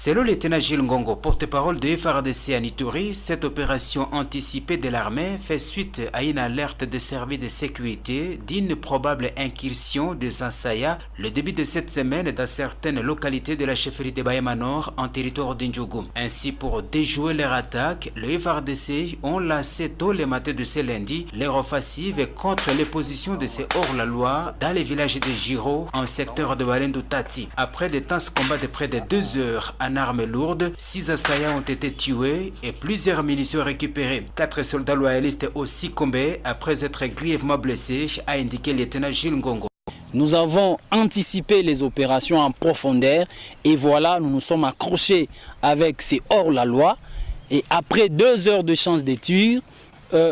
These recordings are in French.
Selon le lieutenant Gilles Ngongo, porte-parole de FARDC à Ituri, cette opération anticipée de l'armée fait suite à une alerte des services de sécurité d'une probable incursion des Ansaya le début de cette semaine dans certaines localités de la chefferie de Bahema Nord en territoire d'Indjougou. Ainsi, pour déjouer leur attaque, le FARDC ont lancé tôt le matin de ce lundi leur offensive contre les positions de ces hors-la-loi dans les villages de Giro en secteur de Balendou-Tati. Après de intenses combats de près de 2 heures en armes lourdes, 6 assaillants ont été tués et plusieurs munitions récupérées. 4 soldats loyalistes aussi tombés après être grièvement blessés, a indiqué le lieutenant Gilles Ngongo. Nous avons anticipé les opérations en profondeur et voilà, nous nous sommes accrochés avec ces hors-la-loi. Et après 2 heures de chance de tir,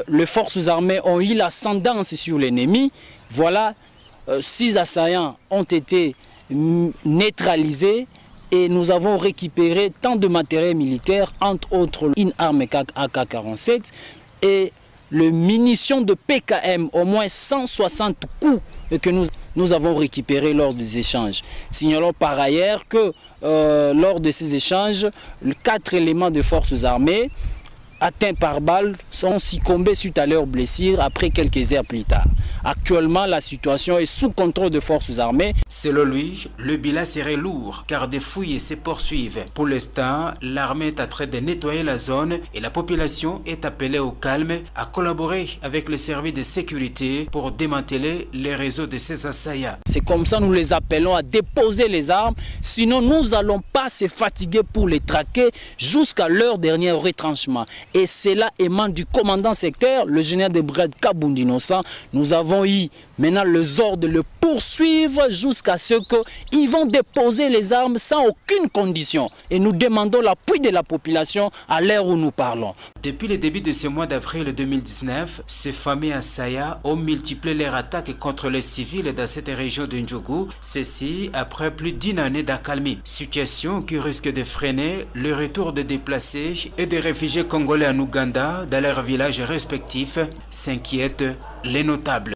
les forces armées ont eu l'ascendance sur l'ennemi. Voilà, 6 assaillants ont été neutralisés et nous avons récupéré tant de matériel militaire, entre autres une arme AK-47 et les munitions de PKM, au moins 160 coups que nous avons récupéré lors des échanges. Signalons par ailleurs que lors de ces échanges, 4 éléments de forces armées atteints par balle sont succombés suite à leurs blessures après quelques heures plus tard. Actuellement, la situation est sous contrôle des forces armées. Selon lui, le bilan serait lourd car des fouilles se poursuivent. Pour l'instant, l'armée est en train de nettoyer la zone et la population est appelée au calme, à collaborer avec les services de sécurité pour démanteler les réseaux de ces assaillants. C'est comme ça nous les appelons à déposer les armes, sinon nous n'allons pas se fatiguer pour les traquer jusqu'à leur dernier retranchement. Et cela émane du commandant secteur, le général de brigade Kabundi Innocent. Nous avons eu maintenant les ordres de le poursuivre jusqu'à ce qu'ils vont déposer les armes sans aucune condition. Et nous demandons l'appui de la population à l'heure où nous parlons. Depuis le début de ce mois d'avril 2019, ces familles Ansaya ont multiplié leurs attaques contre les civils dans cette région de Ndjougou, ceci après plus d'une année d'accalmie. Situation qui risque de freiner le retour des déplacés et des réfugiés congolais en Ouganda dans leurs villages respectifs, s'inquiètent les notables.